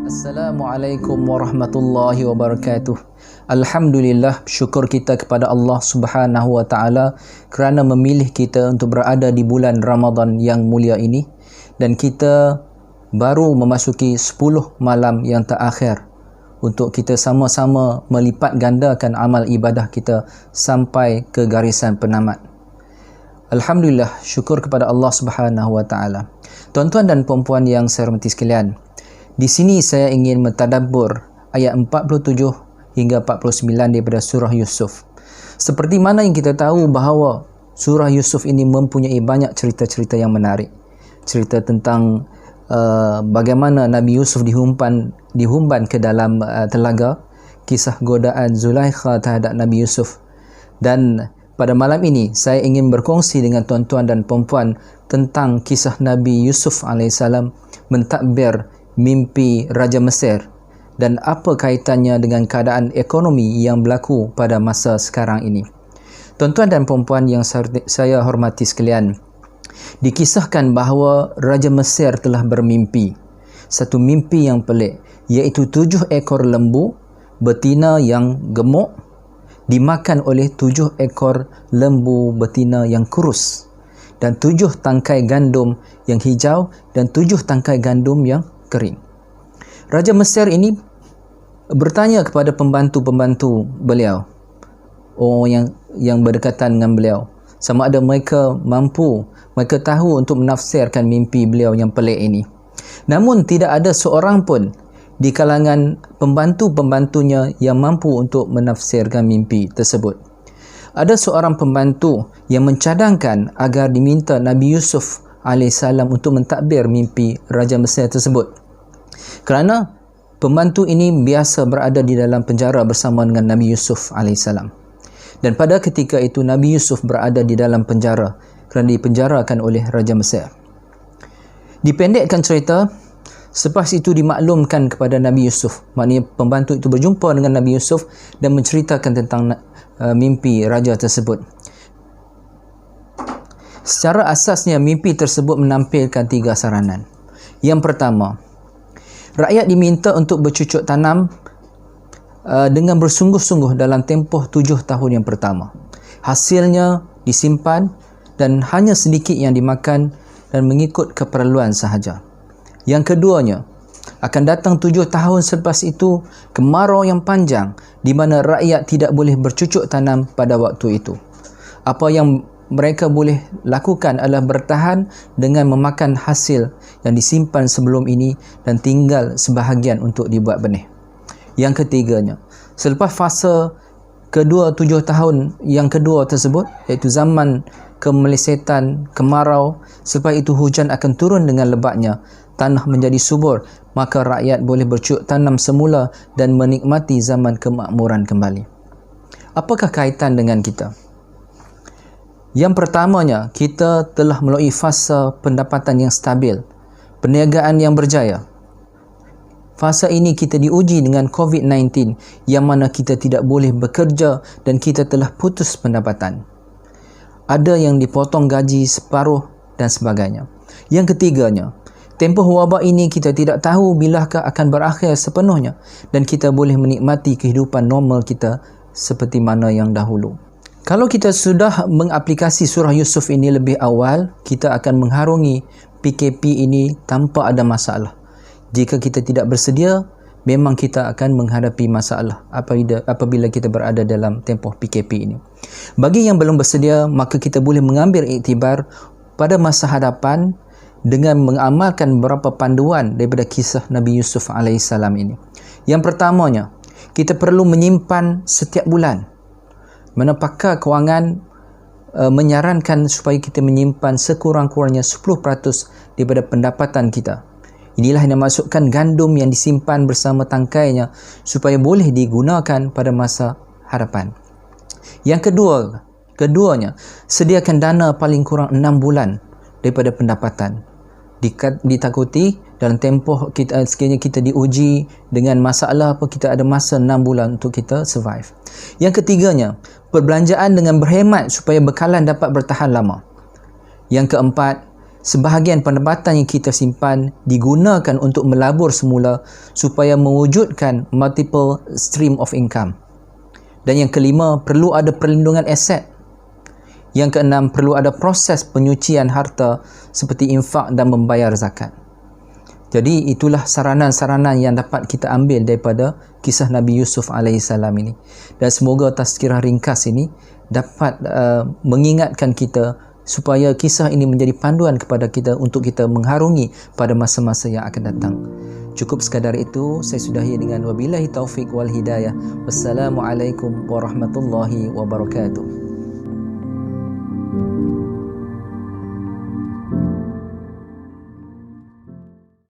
Assalamualaikum warahmatullahi wabarakatuh. Alhamdulillah, syukur kita kepada Allah Subhanahu wa taala kerana memilih kita untuk berada di bulan Ramadan yang mulia ini, dan kita baru memasuki 10 malam yang terakhir untuk kita sama-sama melipat gandakan amal ibadah kita sampai ke garisan penamat. Alhamdulillah, syukur kepada Allah Subhanahu wa taala. Tuan-tuan dan puan-puan yang saya hormati sekalian, di sini saya ingin mentadabbur ayat 47 hingga 49 daripada surah Yusuf. Seperti mana yang kita tahu bahawa surah Yusuf ini mempunyai banyak cerita-cerita yang menarik. Cerita tentang bagaimana Nabi Yusuf dihumban ke dalam telaga, kisah godaan Zulaikha terhadap Nabi Yusuf. Dan pada malam ini saya ingin berkongsi dengan tuan-tuan dan puan-puan tentang kisah Nabi Yusuf AS mentadbir mimpi Raja Mesir dan apa kaitannya dengan keadaan ekonomi yang berlaku pada masa sekarang ini. Tuan-tuan dan puan-puan yang saya hormati sekalian, dikisahkan bahawa Raja Mesir telah bermimpi satu mimpi yang pelik, iaitu 7 ekor lembu betina yang gemuk dimakan oleh 7 ekor lembu betina yang kurus, dan 7 tangkai gandum yang hijau dan 7 tangkai gandum yang kering. Raja Mesir ini bertanya kepada pembantu-pembantu beliau, orang yang berdekatan dengan beliau, sama ada mereka tahu untuk menafsirkan mimpi beliau yang pelik ini. Namun tidak ada seorang pun di kalangan pembantu-pembantunya yang mampu untuk menafsirkan mimpi tersebut. Ada seorang pembantu yang mencadangkan agar diminta Nabi Yusuf AS untuk mentadbir mimpi Raja Mesir tersebut, kerana pembantu ini biasa berada di dalam penjara bersama dengan Nabi Yusuf AS. Dan pada ketika itu Nabi Yusuf berada di dalam penjara kerana dipenjarakan oleh Raja Mesir. Dipendekkan cerita, selepas itu dimaklumkan kepada Nabi Yusuf, maknanya pembantu itu berjumpa dengan Nabi Yusuf dan menceritakan tentang mimpi raja tersebut. Secara asasnya mimpi tersebut menampilkan 3 saranan. Yang pertama, rakyat diminta untuk bercucuk tanam dengan bersungguh-sungguh dalam tempoh 7 tahun yang pertama. Hasilnya disimpan dan hanya sedikit yang dimakan dan mengikut keperluan sahaja. Yang keduanya, akan datang 7 tahun selepas itu kemarau yang panjang di mana rakyat tidak boleh bercucuk tanam pada waktu itu. Apa yang mereka boleh lakukan adalah bertahan dengan memakan hasil yang disimpan sebelum ini dan tinggal sebahagian untuk dibuat benih. Yang ketiganya, selepas fasa kedua 7 tahun yang kedua tersebut, iaitu zaman kemelesetan, kemarau, selepas itu hujan akan turun dengan lebatnya, tanah menjadi subur, maka rakyat boleh bercucuk tanam semula dan menikmati zaman kemakmuran kembali. Apakah kaitan dengan kita? Yang pertamanya, kita telah melalui fasa pendapatan yang stabil, perniagaan yang berjaya. Fasa ini kita diuji dengan COVID-19 yang mana kita tidak boleh bekerja dan kita telah putus pendapatan. Ada yang dipotong gaji separuh dan sebagainya. Yang ketiganya, tempoh wabak ini kita tidak tahu bilakah akan berakhir sepenuhnya dan kita boleh menikmati kehidupan normal kita seperti mana yang dahulu. Kalau kita sudah mengaplikasi surah Yusuf ini lebih awal, kita akan mengharungi PKP ini tanpa ada masalah. Jika kita tidak bersedia, memang kita akan menghadapi masalah apabila kita berada dalam tempoh PKP ini. Bagi yang belum bersedia, maka kita boleh mengambil iktibar pada masa hadapan dengan mengamalkan beberapa panduan daripada kisah Nabi Yusuf AS ini. Yang pertamanya, kita perlu menyimpan setiap bulan. Mana pakar kewangan menyarankan supaya kita menyimpan sekurang-kurangnya 10% daripada pendapatan kita. Inilah yang dimaksudkan gandum yang disimpan bersama tangkainya supaya boleh digunakan pada masa hadapan. Yang keduanya, sediakan dana paling kurang 6 bulan daripada pendapatan. Ditakuti dalam tempoh sekiranya kita diuji dengan masalah kita ada masa 6 bulan untuk kita survive. Yang ketiganya, perbelanjaan dengan berhemat supaya bekalan dapat bertahan lama. Yang keempat, sebahagian pendapatan yang kita simpan digunakan untuk melabur semula supaya mewujudkan multiple stream of income. Dan yang kelima, perlu ada perlindungan aset. Yang keenam, perlu ada proses penyucian harta seperti infak dan membayar zakat. Jadi itulah saranan-saranan yang dapat kita ambil daripada kisah Nabi Yusuf AS ini. Dan semoga tazkirah ringkas ini dapat mengingatkan kita supaya kisah ini menjadi panduan kepada kita untuk kita mengharungi pada masa-masa yang akan datang. Cukup sekadar itu, saya sudahi dengan wabillahi taufik wal hidayah. Wassalamualaikum warahmatullahi wabarakatuh.